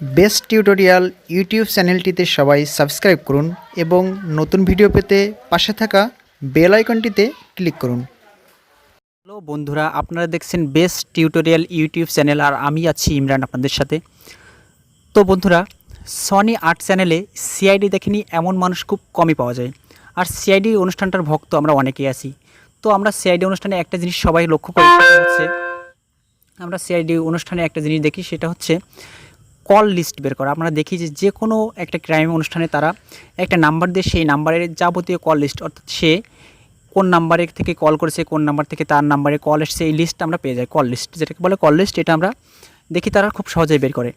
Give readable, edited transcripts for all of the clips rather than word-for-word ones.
Best tutorial YouTube চ্যানেলটিতে সবাই subscribe করুন এবং নতুন ভিডিও পেতে পাশে থাকা বেল আইকনটিতে ক্লিক করুন। হ্যালো বন্ধুরা, আপনারা দেখছেন বেস্ট টিউটোরিয়াল ইউটিউব চ্যানেল আর আমি আছি ইমরান আপনাদের সাথে। তো বন্ধুরা, সনি আর্ট চ্যানেলে সিআইডি দেখেনি এমন মানুষ খুব কমই পাওয়া যায়। আর সিআইডি অনুষ্ঠানটার ভক্ত আমরা অনেকেই আছি। তো আমরা সিআইডি অনুষ্ঠানে একটা জিনিস সবাই লক্ষ্য করি, সেটা হচ্ছে আমরা সিআইডি অনুষ্ঠানে একটা জিনিস দেখি, সেটা হচ্ছে কল লিস্ট বের করা। আমরা দেখি যে কোনো একটা ক্রাইম অনুষ্ঠানে তারা একটা নাম্বার দিয়ে সেই নাম্বারের যাবতীয় কল লিস্ট, অর্থাৎ সে কোন নাম্বারে থেকে কল করেছে, কোন নাম্বার থেকে তার নাম্বারে কল এসেছে, এই লিস্ট আমরা পেয়ে যাই। কল লিস্ট যেটাকে বলে কল লিস্ট, এটা আমরা দেখি তারা খুব সহজেই বের করে।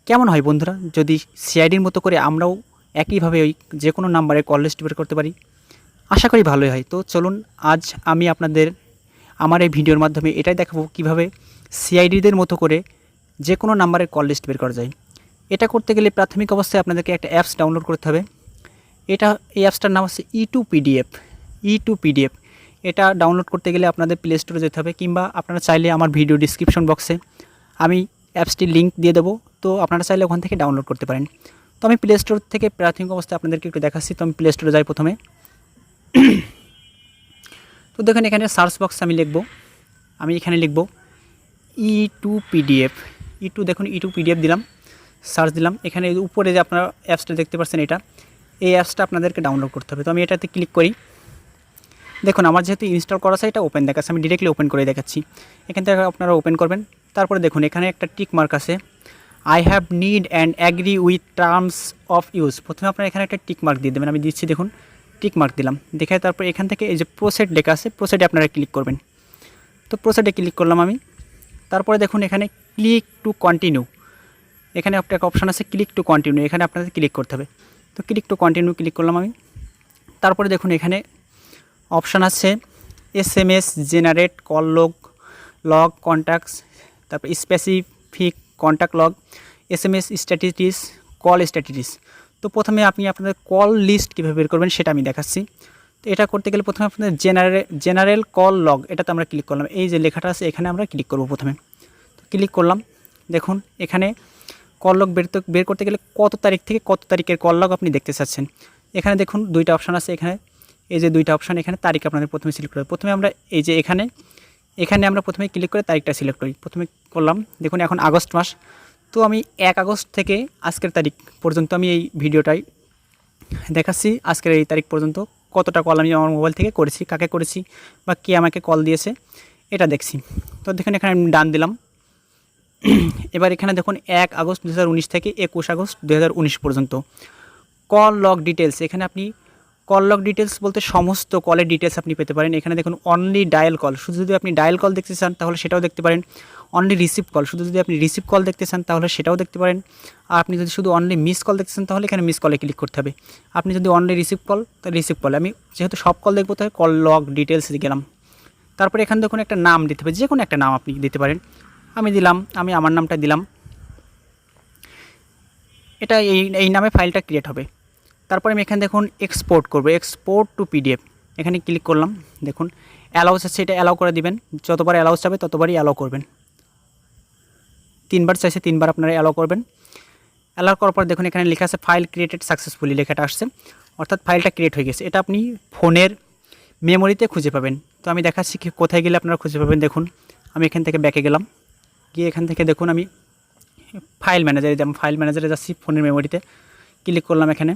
কেমন হয় বন্ধুরা যদি সিআইডির মতো করে আমরাও একইভাবে ওই যে কোনো নাম্বারে কল লিস্ট বের করতে পারি? আশা করি ভালোই হয়। তো চলুন, আজ আমি আপনাদের আমার এই ভিডিওর মাধ্যমে এটাই দেখাবো কীভাবে সিআইডিদের মতো করে যে কোনো নাম্বারের কল লিস্ট বের করা যায়। এটা করতে গেলে প্রাথমিক অবস্থায় আপনাদেরকে একটা অ্যাপস ডাউনলোড করতে হবে। এই অ্যাপসটার নাম হচ্ছে ই2পিডিএফ। এটা ডাউনলোড করতে গেলে আপনাদের প্লে স্টোরে যেতে হবে, কিংবা আপনারা চাইলে আমার ভিডিও ডিসক্রিপশন বক্সে আমি অ্যাপসটির লিঙ্ক দিয়ে দেবো, তো আপনারা চাইলে ওখান থেকে ডাউনলোড করতে পারেন। তো আমি প্লে স্টোর থেকে প্রাথমিক অবস্থায় আপনাদেরকে একটু দেখাচ্ছি। তো আমি প্লে স্টোরে যাই প্রথমে। তো দেখেন এখানে সার্চ বক্সে আমি এখানে লিখব ই2পিডিএফ। দেখুন ই2পিডিএফ দিলাম, সার্চ দিলাম। এখানে উপরে যে আপনারা অ্যাপসটা দেখতে পাচ্ছেন, এই অ্যাপসটা আপনাদেরকে ডাউনলোড করতে হবে। তো আমি এটাতে ক্লিক করি। দেখুন আমার যেহেতু ইনস্টল করা আছে, এটা ওপেন দেখাচ্ছে, আমি ডিরেক্টলি ওপেন করে দেখাচ্ছি। এখান থেকে আপনারা ওপেন করবেন। তারপরে দেখুন এখানে একটা টিক মার্ক আছে, I have need and agree with terms of use. প্রথমে আপনারা এখানে একটা টিক মার্ক দিয়ে দেবেন। আমি দিচ্ছি, দেখুন টিক মার্ক দিলাম। দেখে তারপর এখান থেকে এই যে প্রসেড লেখা আছে, প্রসেডে আপনারা ক্লিক করবেন। তো প্রসেডে ক্লিক করলাম আমি। তারপরে দেখুন এখানে ক্লিক টু কন্টিনিউ, এখানে একটা অপশান আছে ক্লিক টু কন্টিনিউ, এখানে আপনাদের ক্লিক করতে হবে। তো ক্লিক টু কন্টিনিউ ক্লিক করলাম আমি। তারপরে দেখুন এখানে অপশান আছে SMS generate call log contacts, তারপর specific contact log, SMS statistics, call statistics. তো প্রথমে আপনি আপনাদের কল লিস্ট কীভাবে বের করবেন সেটা আমি দেখাচ্ছি। তো এটা করতে গেলে প্রথমে আপনাদের জেনারেল কল লগ, এটাতে আমরা ক্লিক করলাম। এই যে লেখাটা আছে এখানে আমরা ক্লিক করব প্রথমে। তো ক্লিক করলাম। দেখুন এখানে কল লগ বের করতে গেলে কত তারিখ থেকে কত তারিখের কল লগ আপনি দেখতে চাচ্ছেন। এখানে দেখুন দুইটা অপশান আছে, এখানে এই যে দুইটা অপশান, এখানে তারিখ আপনাদের প্রথমে সিলেক্ট করবে। প্রথমে আমরা এই যে এখানে আমরা প্রথমে ক্লিক করে তারিখটা সিলেক্ট করি। প্রথমে করলাম, দেখুন এখন আগস্ট মাস। তো আমি 1 আগস্ট থেকে আজকের তারিখ পর্যন্ত আমি এই ভিডিওটাই দেখাচ্ছি। আজকের এই তারিখ পর্যন্ত কতটা কল আমি আমার মোবাইল থেকে করেছি, কাকে করেছি বা কে আমাকে কল দিয়েছে, এটা দেখছি। তো দেখুন এখানে আমি ডান দিলাম। এবার এখানে দেখুন 1 আগস্ট 2019 থেকে 21 আগস্ট 2019 পর্যন্ত কল লগ ডিটেলস। এখানে আপনি কল লগ ডিটেলস বলতে সমস্ত কলের ডিটেলস আপনি পেতে পারেন। এখানে দেখুন অনলি ডায়াল কল, শুধু যদি আপনি ডায়াল কল দেখতে চান তাহলে সেটাও দেখতে পারেন। অনলি রিসিভ কল, শুধু যদি আপনি রিসিভ কল দেখতে চান তাহলে সেটাও দেখতে পারেন। আর আপনি যদি শুধু অনলি মিস কল দেখতে চান তাহলে এখানে মিস কলে ক্লিক করতে হবে। আপনি যদি অনলি রিসিভ কল, তাহলে রিসিভ কল। আমি যেহেতু সব কল দেখবো তাই কল লগ ডিটেলস গেলাম। তারপরে এখানে দেখুন একটা নাম দিতে হবে, যে কোনো একটা নাম আপনি দিতে পারেন। আমি আমার নামটা দিলাম। এটা এই নামে ফাইলটা ক্রিয়েট হবে। তারপরে আমি এখানে দেখুন এক্সপোর্ট করব, এক্সপোর্ট টু PDF, এখানে ক্লিক করলাম। দেখুন অ্যালাউস আছে, এটা অ্যালাউ করে দিবেন। যতবার অ্যালাউস যাবে ততবারই অ্যালাউ করবেন। 3বার চাইছে, 3বার আপনারা অ্যালাউ করবেন। অ্যালাউ করার পর দেখুন এখানে লেখা আছে ফাইল ক্রিয়েটেড সাকসেসফুলি, লেখাটা আসছে, অর্থাৎ ফাইলটা ক্রিয়েট হয়ে গেছে। এটা আপনি ফোনের মেমোরিতে খুঁজে পাবেন। তো আমি দেখাচ্ছি কি কোথায় গেলে আপনারা খুঁজে পাবেন। দেখুন আমি এখান থেকে ব্যাকে গেলাম, গিয়ে এখান থেকে দেখুন আমি ফাইল ম্যানেজারে যাচ্ছি। ফোনের মেমোরিতে ক্লিক করলাম। এখানে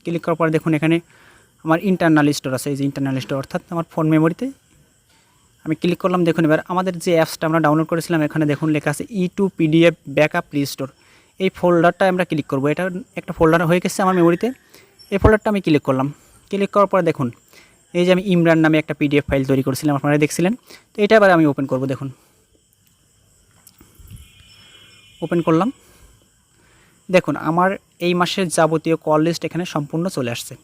ক্লিক করার পর দেখুন এখানে আমার ইন্টারনাল স্টোর আছে, এই যে ইন্টারনাল স্টোর, অর্থাৎ আমার ফোন মেমোরিতে আমি ক্লিক করলাম। দেখুন এবার আমাদের যে অ্যাপসটা আমরা ডাউনলোড করেছিলাম, এখানে দেখুন লেখা আছে ই2পিডিএফ ব্যাকআপ রিস্টোর। এই ফোল্ডারটা আমরা ক্লিক করব। এটা একটা ফোল্ডার হয়ে গেছে আমার মেমোরিতে, এই ফোল্ডারটা আমি ক্লিক করলাম। ক্লিক করার পর দেখুন এই যে আমি ইমরান নামে একটা PDF ফাইল তৈরি করেছিলাম, আপনারা দেখছিলেন। তো এটা এবার আমি ওপেন করব। দেখুন ওপেন করলাম। দেখুন আমার এই মাসের যাবতীয় কল লিস্ট এখানে সম্পূর্ণ চলে আসছে।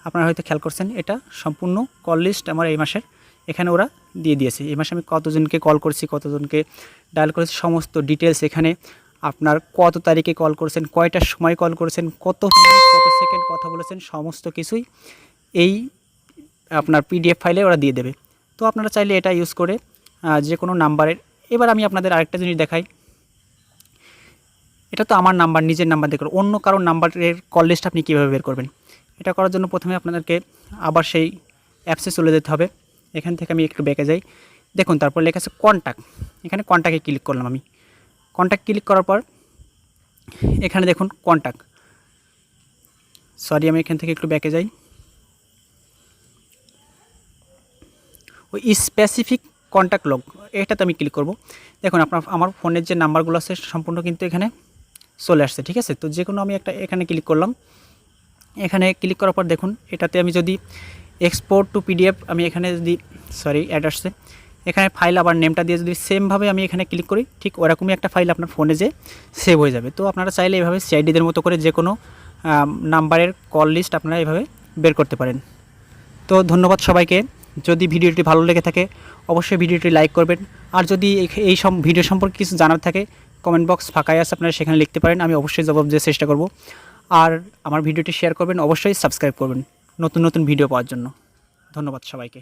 আপনারা হয়তো খেয়াল করছেন, এটা সম্পূর্ণ কল লিস্ট আমার এই মাসের এখানে ওরা দিয়ে দিয়েছে। এই মাসে আমি কতজনকে কল করেছি, কতজনকে ডায়াল করেছি, সমস্ত ডিটেলস এখানে। আপনার কত তারিখে কল করেছেন, কয়টার সময় কল করেছেন, কত মিনিট কত সেকেন্ড কথা বলেছেন, সমস্ত কিছুই এই আপনার PDF ফাইলে ওরা দিয়ে দেবে। তো আপনারা চাইলে এটা ইউজ করে যে কোনো নাম্বারের। এবার আমি আপনাদের আরেকটা জিনিস দেখাই। এটা তো আমার নাম্বার, নিজের নাম্বার দিয়ে করব। অন্য কারোর নাম্বারের কল লিস্ট আপনি কীভাবে বের করবেন? এটা করার জন্য প্রথমে আপনাদেরকে আবার সেই অ্যাপসে চলে যেতে হবে। এখান থেকে আমি একটু ব্যাকে যাই। দেখুন তারপর লেখা আছে কন্ট্যাক্ট, এখানে কন্ট্যাক্টে ক্লিক করলাম আমি। কন্ট্যাক্ট ক্লিক করার পর এখানে দেখুন কন্ট্যাক্ট, সরি আমি এখান থেকে একটু ব্যাকে যাই। ওই স্পেসিফিক কন্ট্যাক্ট লগ, এটাতে আমি ক্লিক করব। দেখুন আমার ফোনের যে নাম্বারগুলো আছে সম্পূর্ণ কিন্তু এখানে চলে আসছে, ঠিক আছে। তো যে কোনো আমি একটা এখানে ক্লিক করলাম। এখানে ক্লিক করার পর দেখুন এটাতে আমি যদি এক্সপোর্ট টু পিডিএফ, আমি এখানে যদি অ্যাড আসছে, এখানে ফাইল আবার নেমটা দিয়ে যদি সেমভাবে আমি এখানে ক্লিক করি, ঠিক ওরকমই একটা ফাইল আপনার ফোনে যে সেভ হয়ে যাবে। তো আপনারা চাইলে এভাবে সিআইডিদের মতো করে যে কোনো নাম্বারের কল লিস্ট আপনারা এভাবে বের করতে পারেন। তো ধন্যবাদ সবাইকে। যদি ভিডিওটি ভালো লেগে থাকে অবশ্যই ভিডিওটি লাইক করবেন। আর যদি এই ভিডিও সম্পর্কে কিছু জানার থাকে কমেন্ট বক্স ফাঁকাই আছে, আপনারা সেখানে লিখতে পারেন, আমি অবশ্যই জবাব দেওয়ার চেষ্টা করব। আর আমার ভিডিওটি শেয়ার করবেন, অবশ্যই সাবস্ক্রাইব করবেন নতুন নতুন ভিডিও পাওয়ার জন্য। ধন্যবাদ সবাইকে।